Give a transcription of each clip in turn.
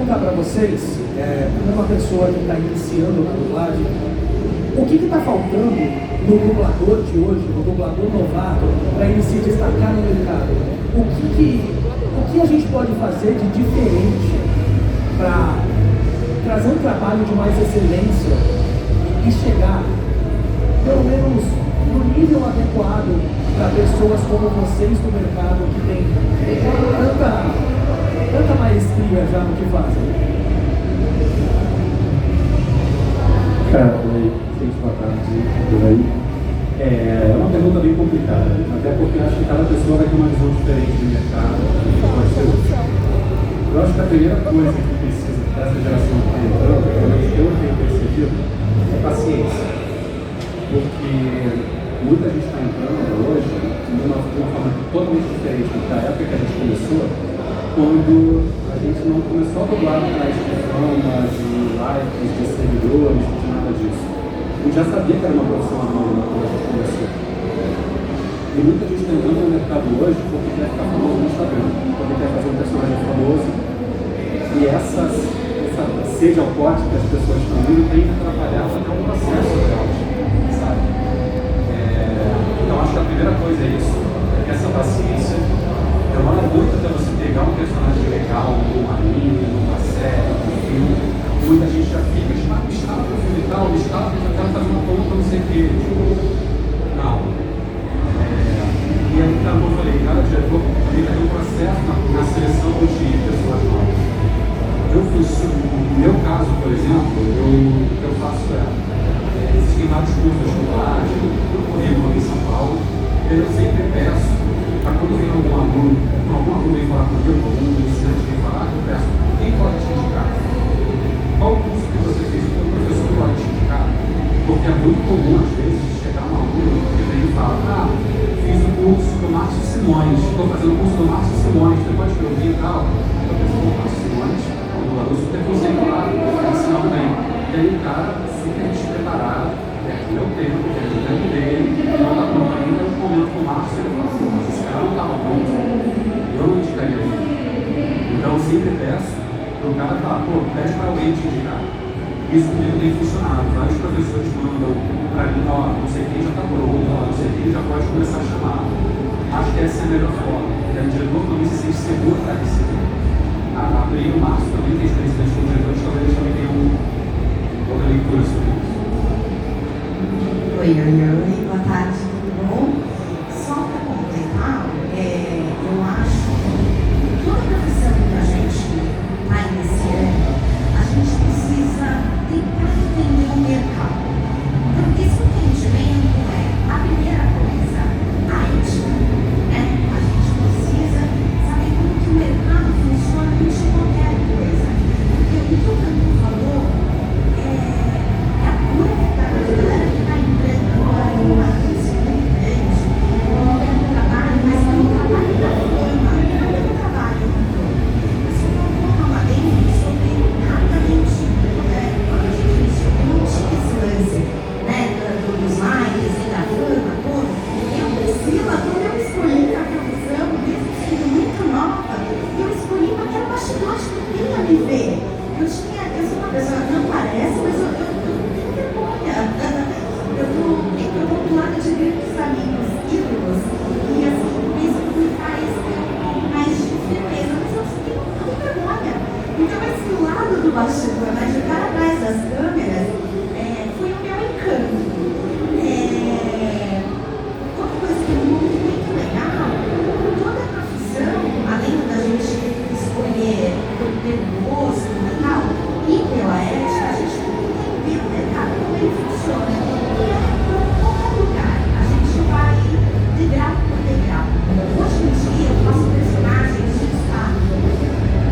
perguntar para vocês, como uma pessoa que está iniciando na dublagem, o que está faltando no dublador de hoje, no dublador novato, para ele se destacar no mercado? O que a gente pode fazer de diferente para trazer um trabalho de mais excelência e chegar, pelo menos, no nível adequado para pessoas como vocês do mercado que tem tanta maestria já no que fazem? Cara, gente, boa tarde, por aí. É uma pergunta bem complicada, até porque eu acho que cada pessoa vai ter uma visão diferente do mercado e pode ser útil. Eu acho que a primeira coisa que precisa dessa geração que está entrando, pelo menos eu tenho percebido, é paciência. Porque muita gente está entrando hoje de uma forma totalmente diferente da época que a gente começou, quando a gente não começou a dublar atrás de fama, de likes, de seguidores, de nada disso. A gente já sabia que era uma profissão anônima quando a gente começou. E muita gente está entrando no mercado hoje porque quer ficar famoso no Instagram, porque quer fazer um personagem famoso. E essa sede ao corte que as pessoas estão vindo tem atrapalhado até o processo real, sabe? Então acho que a primeira coisa é isso, é essa paciência. Demora muito até você pegar um personagem legal, num anime, numa série, num filme. Muita gente já fica, me escala para o filme e tal, me escala para eu quero fazer uma conta, não sei o quê. Não. E aí, como eu falei, cada diretor tem que ter um processo na seleção de pessoas novas. No meu caso, por exemplo, o que eu faço existem vários cursos de dublagem, no currículo em São Paulo, eu sempre peço, para quando vem algum aluno vem falar comigo, algum iniciante vem falar, eu peço, quem pode te indicar? Qual o curso que você fez? O professor pode te indicar? Porque é muito comum, às vezes, chegar um aluno que vem e fala, fiz o curso do Márcio Simões, estou fazendo o curso do Márcio Simões, você pode me ouvir e tal? Eu penso, o Márcio Simões, eu super conceituado, ensinando bem. E aí o cara super despreparado, perde o meu tempo, perde o tempo dele, não está pronto ainda, eu comento com o Márcio e ele fala assim, mas esse cara não estava pronto, eu não indicaria ele. Então eu sempre peço para o cara falar, pede para alguém te indicar. Isso comigo tem funcionado, vários professores mandam para mim, não sei quem já está pronto, não sei quem já pode começar a chamar. Acho que essa é a melhor forma, porque o diretor também se sente seguro para receber. A Pri e o Márcio também tem experiência com diretores, talvez eles também tenham outra leitura sobre isso. Oi, boa tarde, tudo bom? Só para completar, eu acho que toda profissão que a gente está iniciando, a gente precisa tentar entender o mercado. Porque esse entendimento a primeira coisa, a ética, né? A gente precisa saber como que o mercado funciona antes de qualquer coisa. Porque o que o Cantor falou é a pura verdade. A galera que está entrando agora em uma crise muito grande, não tem um trabalho, mas não um trabalho da forma, não é um trabalho do todo. Mas eu não vou falar dele sobre rapidamente, quando a gente iniciou, não tinha esse lance, né, dos likes e da fama, tudo. Eu, Priscila, quando eu escolhi a profissão, mesmo sendo muito nova, eu escolhi porque era bastidores que queria me ver. Eu sou uma pessoa que não parece, mas eu tenho vergonha. Eu tô do lado de grandes amigos, ídolos, e assim, isso me faz um pouco mais de firmeza, mas eu tenho vergonha. Então esse lado do bastidor, né, de estar atrás das câmeras, foi o meu encanto. Outra coisa que é muito legal, toda a profissão, além da gente escolher pelo gosto e tal, e pela ética, a gente tem que entender o mercado, como ele funciona. E em qualquer lugar, a gente vai degrau por degrau. Hoje em dia, eu faço personagens de destaque.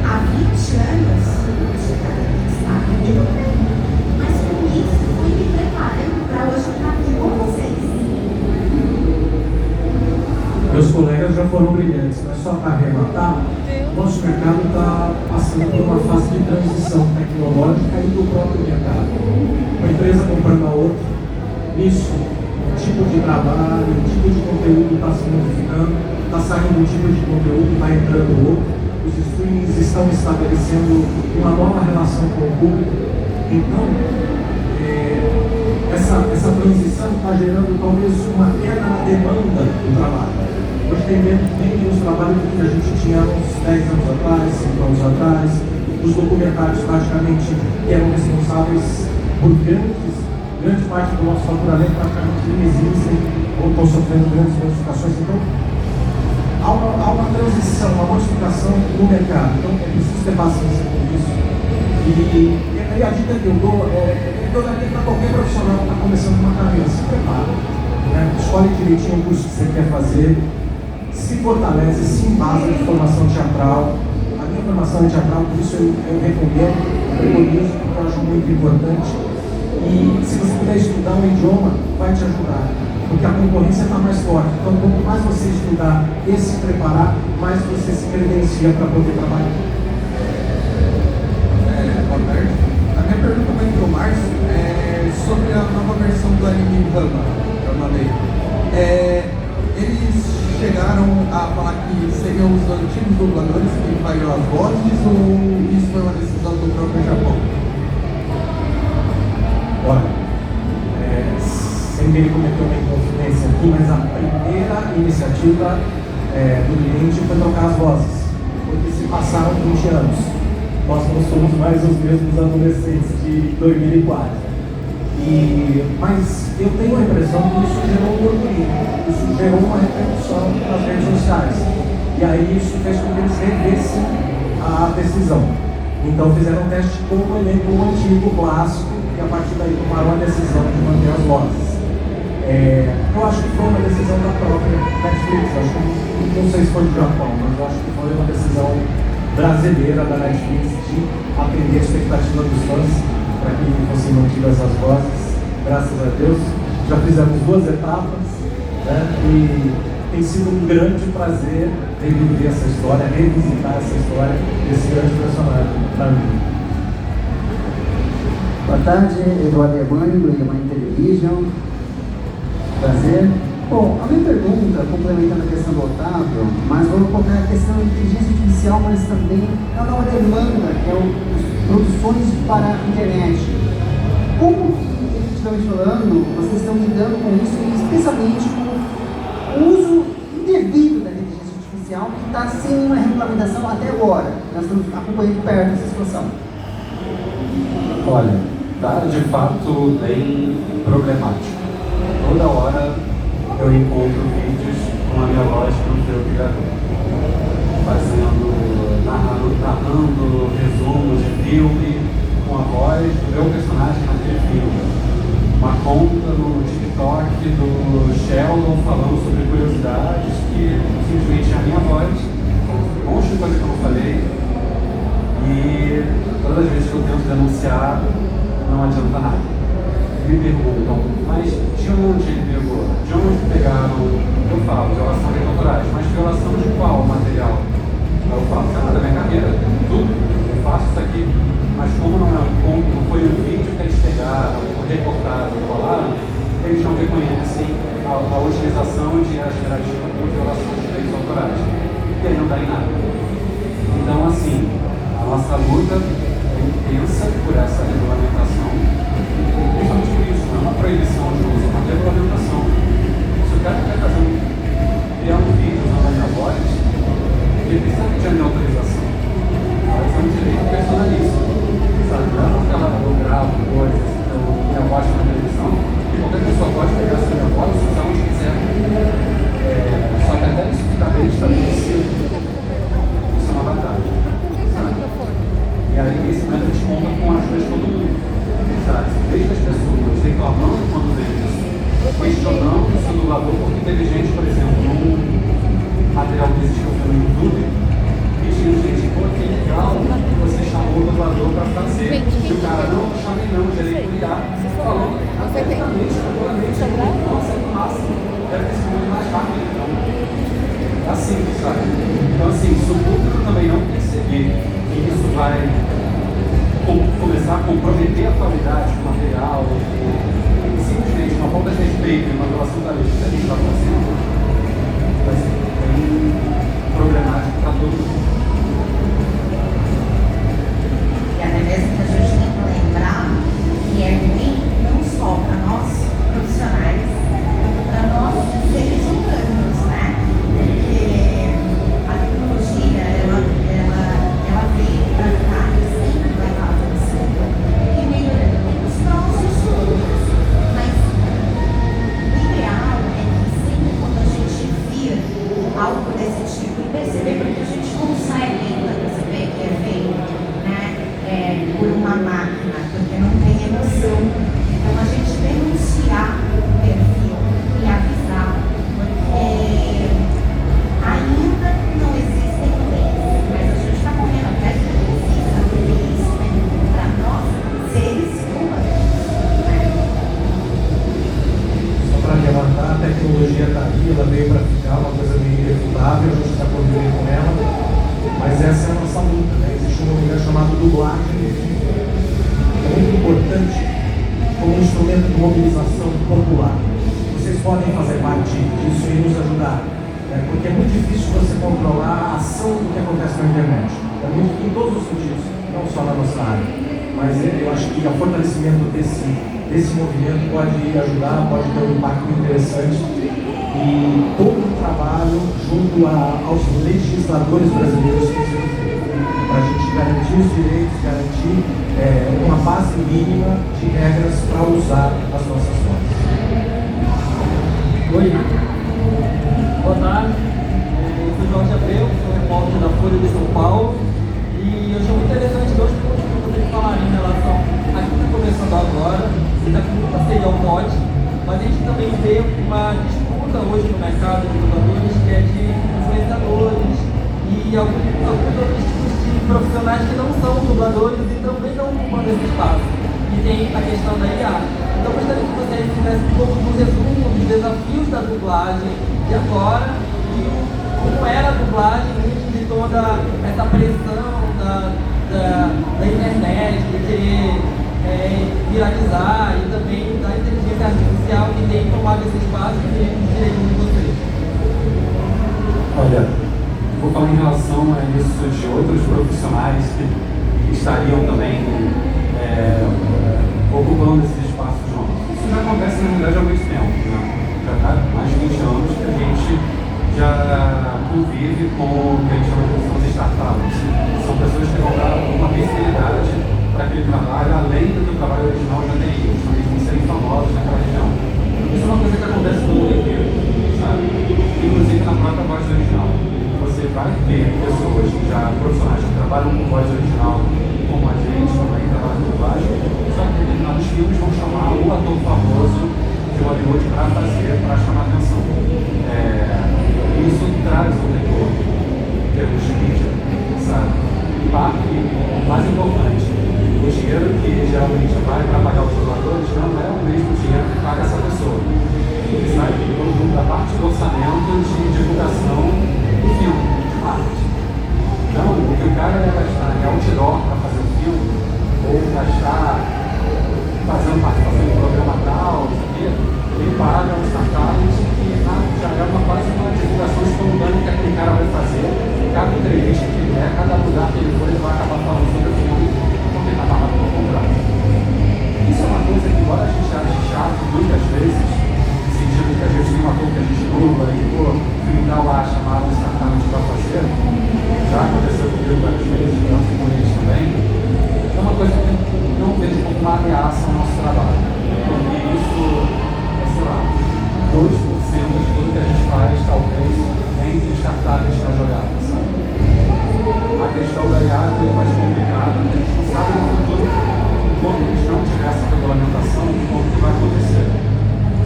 Há 20 anos, eu já era destaque, e não tem. Mas com isso, fui me preparando para hoje estar aqui com vocês. Meus colegas já foram brilhantes, mas só para arrematar, nosso mercado está passando por uma fase de transição tecnológica e do próprio mercado. Uma empresa comprando a outra, isso, o tipo de trabalho, o tipo de conteúdo está se modificando, está saindo um tipo de conteúdo e vai entrando outro. os streamings estão estabelecendo uma nova relação com o público. Então, essa transição está gerando talvez uma queda na demanda do trabalho. Hoje tem menos trabalho do que a gente tinha uns 10 anos atrás, 5 anos atrás. Os documentários praticamente que eram responsáveis por grande parte do nosso faturamento praticamente não existem ou estão sofrendo grandes modificações. Então, há uma transição, uma modificação no mercado. Então, é preciso ter paciência com isso. E a dica que eu dou eu daria para qualquer profissional que está começando uma carreira: se prepara, né? Escolhe direitinho o curso que você quer fazer, se fortalece, se embasa em formação teatral. A minha formação é teatral, por isso eu recomendo, preconizo, porque eu acho muito importante. E se você puder estudar um idioma, vai te ajudar, porque a concorrência está mais forte. Então, quanto mais você estudar e se preparar, mais você se credencia para poder trabalhar. Boa tarde. A minha pergunta vai para o Márcio sobre a nova versão do anime Rama Day. Eles chegaram a falar que seriam os antigos dubladores que fariam as vozes, ou isso foi uma decisão do próprio Japão? Olha, sem querer cometer uma inconfidência aqui, mas a primeira iniciativa do cliente foi trocar as vozes, porque se passaram 20 anos. Nós não somos mais os mesmos adolescentes de 2004. Mas eu tenho a impressão que isso gerou um burburinho, isso gerou uma repercussão nas redes sociais. E aí isso fez com que eles revessem a decisão. Então fizeram um teste com o elenco antigo, clássico, e a partir daí tomaram a decisão de manter as vozes. Eu acho que foi uma decisão da própria Netflix, não sei se foi do Japão, mas eu acho que foi uma decisão brasileira da Netflix de atender a expectativa dos fãs para que fossem mantidas as vozes. Graças a Deus, já fizemos 2 etapas, né? E tem sido um grande prazer reviver essa história, revisitar essa história desse grande personagem para mim. Boa tarde, Eduardo Emanho, do Emanho Television. Prazer. Bom, a minha pergunta, complementando a questão do Otávio, mas vou colocar a questão da inteligência artificial, mas também é uma nova demanda, que é as produções para a internet. Como que, efetivamente falando, vocês estão lidando com isso, e especialmente com o uso indevido da inteligência artificial, que está sem uma regulamentação até agora? Nós estamos acompanhando perto essa situação. Olha, tá de fato bem problemático. Toda hora eu encontro vídeos com a minha voz que não foi eu que gravei, narrando resumos de filme com a voz do meu personagem naquele filme. Uma conta no TikTok do Sheldon falando sobre curiosidades que simplesmente é a minha voz, um monte de coisa que eu não falei, e todas as vezes que eu tento denunciar não adianta nada. Me perguntam, mas de onde ele pegou? De onde pegaram? Eu falo, violação de autorais, mas violação de qual material? Eu falo, da minha carreira, tudo, eu faço isso aqui, mas como não foi um vídeo que eles pegaram, recortaram, colaram, eles não reconhecem a utilização de gerativa por violação de direitos autorais. E aí não dá em nada. Então, assim, a nossa luta é intensa por essa regulamentação. Principalmente por isso, não é uma proibição de uso, é uma regulamentação. Se o cara quer criar um vídeo usando a minha voz, ele precisa pedir a minha autorização. Mas é um direito personalíssimo. Sabe? Não é porque eu gravo coisas, minha voz na televisão, e qualquer pessoa pode pegar essa minha voz e usar onde quiser. Só que até isso ficar bem estabelecido, isso é uma batalha. Sabe? E aí esse método de conta com a ajuda de todo mundo. Desde as pessoas reclamando quando vê isso, questionando o seu dublador, porque teve gente, por exemplo, num material que existiu no YouTube, pedindo gente, pô, que legal que você chamou o dublador para fazer. E o cara, não chamei não, gerei por IA, falou abertamente, tranquilamente, nossa, que massa, deve ter sido muito mais rápido, então. Assim, sabe? Então, assim, se o público também não perceber que isso vai começar a comprometer a qualidade do material, e simplesmente uma falta de respeito e uma violação da lei que a gente está fazendo, vai ser bem problemático para todo mundo. importante como instrumento de mobilização popular. Vocês podem fazer parte disso e nos ajudar, porque é muito difícil você controlar a ação do que acontece na internet. É muito em todos os sentidos, não só na nossa área. Mas eu acho que o fortalecimento desse movimento pode ajudar, pode ter um impacto interessante. E todo o trabalho junto aos legisladores brasileiros que se para a gente garantir os direitos, garantir uma base mínima de regras para usar as nossas fontes. Oi, boa tarde. Eu sou Jorge Abreu, sou repórter da Folha de São Paulo e eu achei muito interessante dois pontos que vocês falaram em relação a que está começando agora, que está com muita sede ao pote, mas a gente também vê uma disputa hoje no mercado de dubladores que é de influenciadores e alguns outros tipos de profissionais que não são dubladores e também não ocupam esse espaço. E tem a questão da IA. Então eu gostaria que vocês fizessem um pouco do resumo dos desafios da dublagem de agora e como era a dublagem antes de toda essa pressão da internet, de querer viralizar e também da inteligência artificial que tem tomado esse espaço e os direitos de vocês. Olha, vou falar em relação a isso de outros profissionais que estariam também ocupando esses espaços novos. Isso já acontece, na verdade, há muito tempo. Né? Já está há mais de 20 anos que a gente já convive com o que a gente chama de startups. São pessoas que vão dar uma visibilidade para aquele trabalho, além do que o trabalho original já teria, justamente por serem famosos naquela região. Isso é uma coisa que acontece no mundo inteiro, sabe? Inclusive na própria voz original. Você vai ter pessoas, já profissionais que trabalham com voz original, como a gente, também trabalham com dublagem, só que determinados filmes vão chamar o ator famoso de Hollywood para chamar atenção. Isso traz um retorno em termos de mídia, sabe? E parte, o mais importante, o dinheiro que geralmente vai para pagar os dubladores não é o mesmo dinheiro que paga essa pessoa. Ele sai da parte do orçamento de divulgação do filme, de marketing. Então, o que o cara vai gastar em outdoor para fazer o filme, ou gastar fazendo participação em programa tal, ele paga os startups que já é quase uma divulgação espontânea que aquele cara vai fazer. Cada entrevista que ele der, cada lugar que ele for, ele vai acabar falando sobre o filme, porque está pagado por contrato. Isso é uma coisa que, embora a gente ache chato muitas vezes, no sentido que a gente tem uma coisa que a gente dubla e, pô, final lá chamado startup para fazer, já aconteceu comigo várias vezes, com eles também, é uma coisa que não vejo como uma ameaça ao nosso trabalho. Porque isso é, sei lá, 2% de tudo que a gente faz, talvez, entre startups na jogada, sabe? A questão da IA é mais complicada, a gente não sabe no futuro, quando a gente não tiver essa regulamentação, o que vai acontecer,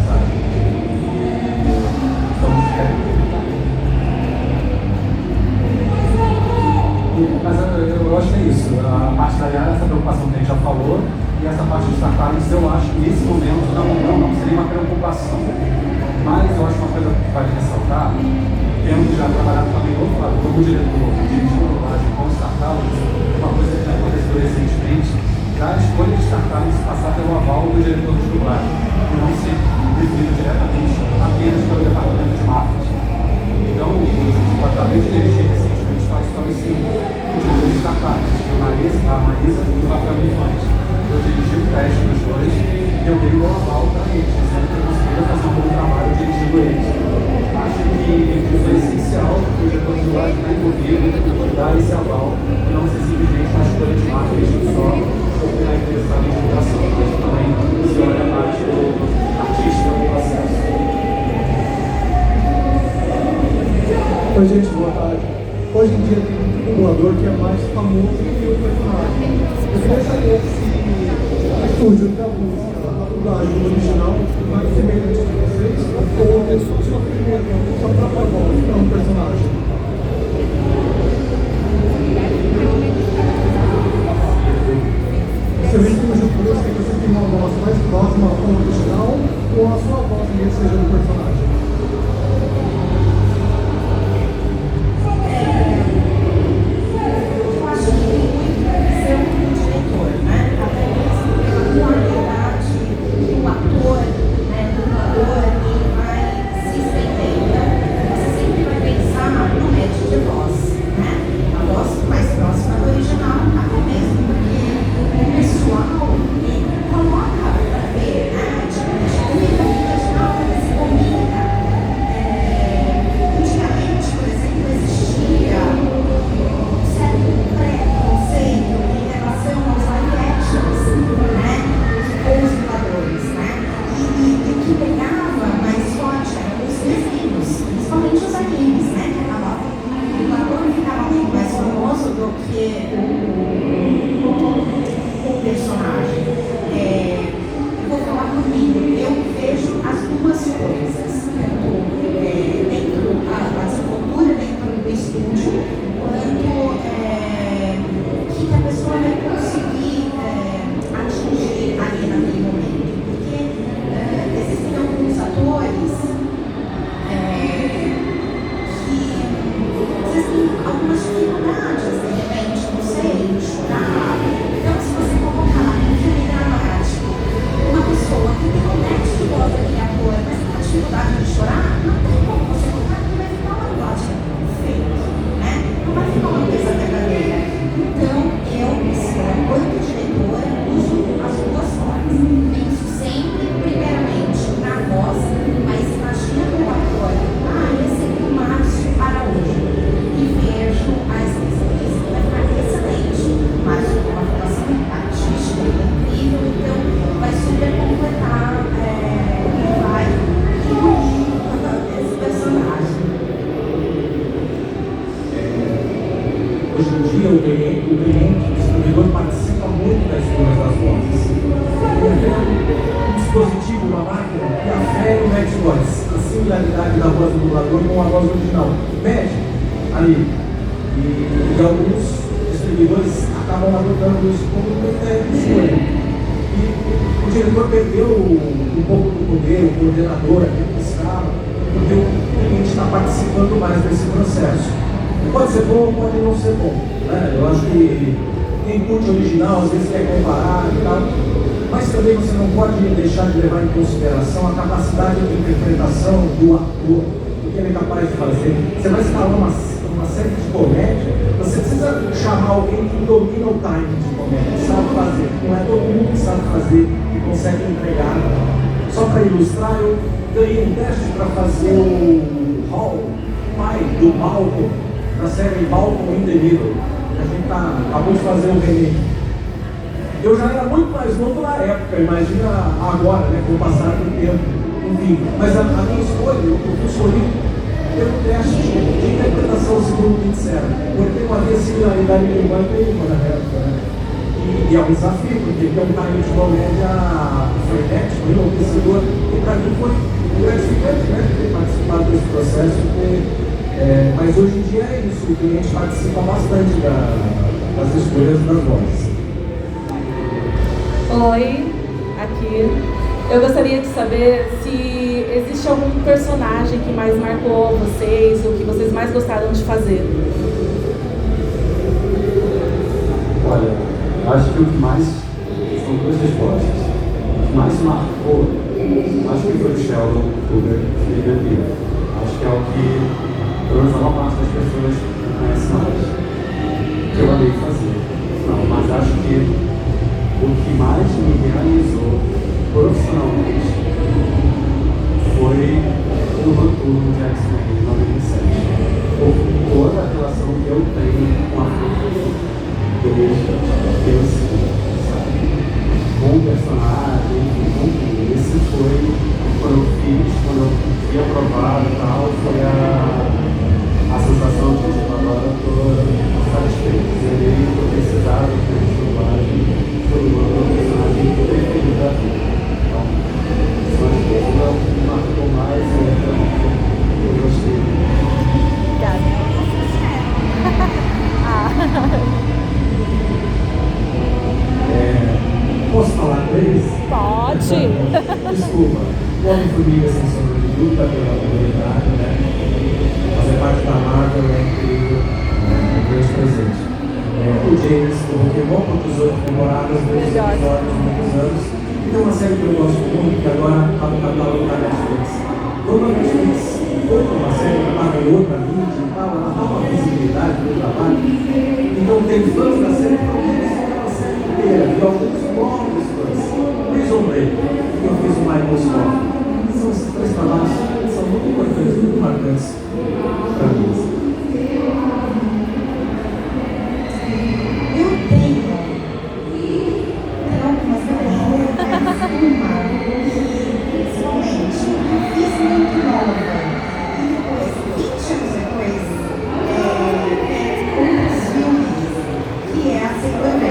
sabe? Então, mas eu acho que é isso. A parte da IA, essa preocupação que a gente já falou, e essa parte de startups, eu acho que nesse momento não seria uma preocupação. Mas eu acho uma coisa que vale ressaltar, tendo já trabalhado também do outro lado, como diretor de dublagem com startups, uma coisa que já aconteceu recentemente, a escolha de startups passar pelo aval do diretor de dublagem, e não ser definido diretamente apenas pelo departamento de marketing. Então, o departamento de dirigir recentemente faz só esse diretor de startups, a Marisa e o Rafael Milhões. Eu dirigi o teste dos dois e eu dei o aval para eles, dizendo que eu conseguia fazer um bom trabalho dirigindo eles. Acho que isso é essencial, porque o diretor de dublagem está envolvido, dar esse aval, e não ser simplesmente uma escolha de marketing só, ou está interessado em divulgação, mas também se olha mais do artista do processo. Oi, gente, boa tarde. Hoje em dia tem um dublador que é mais famoso que o personagem. Eu queria saber se o estúdio da música, a dublagem do original, mais semelhante de vocês, ou é só a própria voz para um personagem. Se eu estúdio busca que você tem uma voz mais próxima ao original, ou a sua voz mesmo seja do personagem. isso como uma ideia de escolha. E o diretor perdeu um pouco do poder, o coordenador, aquele que estava, porque o cliente está participando mais desse processo. Pode ser bom, pode não ser bom. Né? Eu acho que input original às vezes quer comparar e tal, mas também você não pode deixar de levar em consideração a capacidade de interpretação do ator, o que ele é capaz de fazer. Você vai escalar uma série de comédia, você precisa chamar alguém que domina o timing de comédia, que sabe fazer. Não é todo mundo que sabe fazer, que consegue entregar. Só para ilustrar, eu ganhei um teste para fazer o Hall, pai do Malcolm, na série Malcolm in the Middle. A gente acabou de fazer um remake. Eu já era muito mais novo na época, imagina agora, né, com o passar do tempo, enfim. Mas a minha escolha, eu fui escolhido pelo teste de interpretação segundo o que disseram, porque não havia similaridade nenhuma na época, né? E é um desafio, porque é um time de comédia frenético, enlouquecedor, e para mim foi gratificante, né, ter participado desse processo, mas hoje em dia é isso, o cliente participa bastante das escolhas das vozes. Oi, aqui. Eu gostaria de saber se existe algum personagem que mais marcou vocês, ou que vocês mais gostaram de fazer. Olha, acho que o que mais são duas respostas. O que mais marcou, acho que foi o Sheldon Cooper de Vampiro. Acho que é o que, pelo menos a maior parte das pessoas conhece mais. Que eu amei fazer. Não, mas acho que o que mais me realizou profissionalmente foi o Noturno de X-Men em 97. Por toda a relação que eu tenho com a franquia, pelo seguinte, sabe? Com o personagem, com tudo. Esse foi, quando eu fiz, quando eu fui aprovado e tal, foi a sensação de que agora eu estou satisfeito. Zerei o que eu precisava, ter dublagem. Foi o meu personagem preferido da vida. Então, só que ela me marcou mais e eu gostei. Posso falar com eles? Pode! Desculpa. O Homem-Formiga, sem sombra de dúvida, pela habilidade, né? Fazer parte da Marvel é incrível, é um grande presente. O James do Pokémon, por 18 temporadas, 2 episódios, muitos anos. E tem uma série que eu gosto muito, que agora está no catálogo da Netflix. Quando a Netflix compra uma série que paga em outra mídia e tal, ela dá uma visibilidade do trabalho. Então tem fãs da série que não conhecem aquela série inteira, e alguns novos fãs. Prison Break, que eu fiz o Michael Scott. São esses três trabalhos que são muito importantes, muito marcantes para mim. Algumas perguntas, uma principalmente fiz muito nova e depois, 20 anos depois, outros filmes, que é a Segunda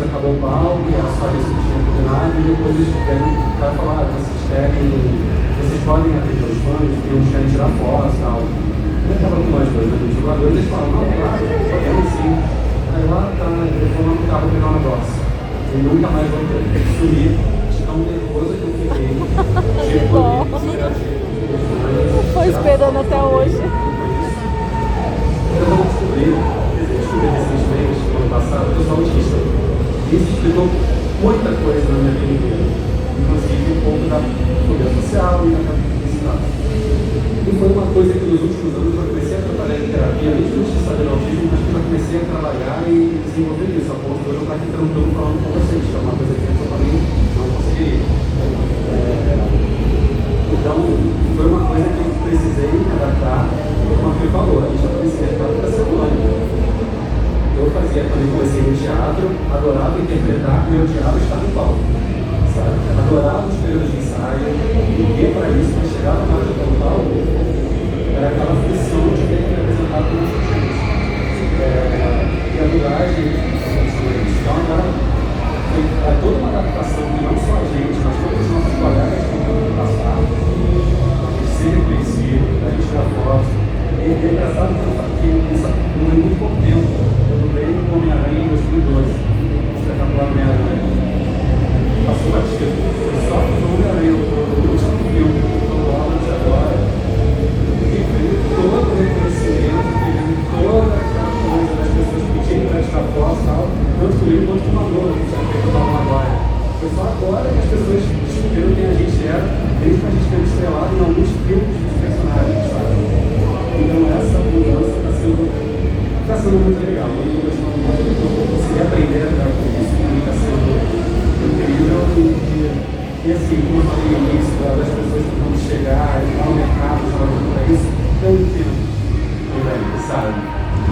acabou o palco, e ela só disse que tinha combinado, e depois eles tiveram o cara falar, vocês podem atender os fãs, tem uns querem tirar foto e tal. Eu estava com nós dois, né, os jogadores, eles falaram, não, claro, podemos sim. Aí lá, tá, ele foi lá no carro pegar um negócio. E nunca mais vou ter que sumir, de tão nervoso que eu fiquei. Foi esperando até hoje. Eu vou descobrir, recentemente, no ano passado, eu sou autista. Isso explicou muita coisa na minha vida inteira. Inclusive um pouco da fobia social e da publicidade. E foi uma coisa que nos últimos anos eu comecei a trabalhar em terapia, mesmo antes de saber autismo, mas que eu comecei a trabalhar e desenvolver isso. A ponto de eu estar aqui tranquilo falando com vocês, que é uma coisa que eu também não conseguiria. Então, foi uma coisa que eu precisei me adaptar, como a Fê falou, a gente já conhecia mercado da semana. Eu fazia, quando eu comecei no teatro, adorava interpretar e odiava estar no palco. Sabe? Adorava os períodos de ensaio, vivia para isso, mas chegava na hora de estar no palco, era aquela função de ter que apresentar para os gente. E a dublagem, então, foi toda uma adaptação que não só a gente, mas todos os nossos colegas tiveram que passar, ser reconhecido, a gente tirar foto. E é engraçado que isso não é muito pouco tempo. Eu dublei o Homem-Aranha em 2012, espetacular Homem-Aranha. Passou batido. Foi só o Homem-Aranha, o último filme, o Holland agora. E veio todo o reconhecimento, veio toda aquela coisa das pessoas pedindo para tirar foto e tal. Tanto eu quanto o Madonna, que tinha feito o Maguire. Foi só agora que as pessoas descobriram quem a gente era, desde que a gente teve estrelado em alguns filmes dos personagens, sabe? Então essa mudança está sendo muito legal. Eu consegui aprender a lidar com isso, e está sendo incrível. E assim, como eu falei no início, das pessoas que vão chegar e dar o mercado trabalhando para isso, eu entendo também, sabe?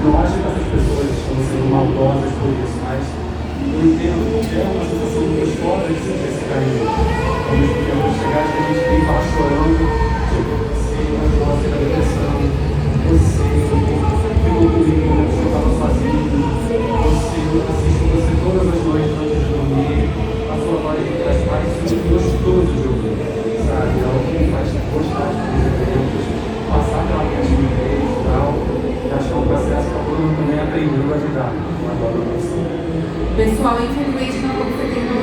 Não acho que essas pessoas estão sendo maldosas por isso, mas eu entendo que é uma sensação muito gostosa de sentir esse carinho. Quando os pequenos chegar, a gente tem que falar chorando, tipo, você não gosta da depressão, você ficou comigo quando eu estava sozinho, você assiste você todas as noites antes de dormir, a sua voz faz muito gostoso de ouvir, sabe? É algo que me faz gostar de fazer eventos, passar pela minha timidez e tal. Acho que é um processo que eu também aprendendo a ajudar agora no nosso. Pessoal, infelizmente não vou ter tempo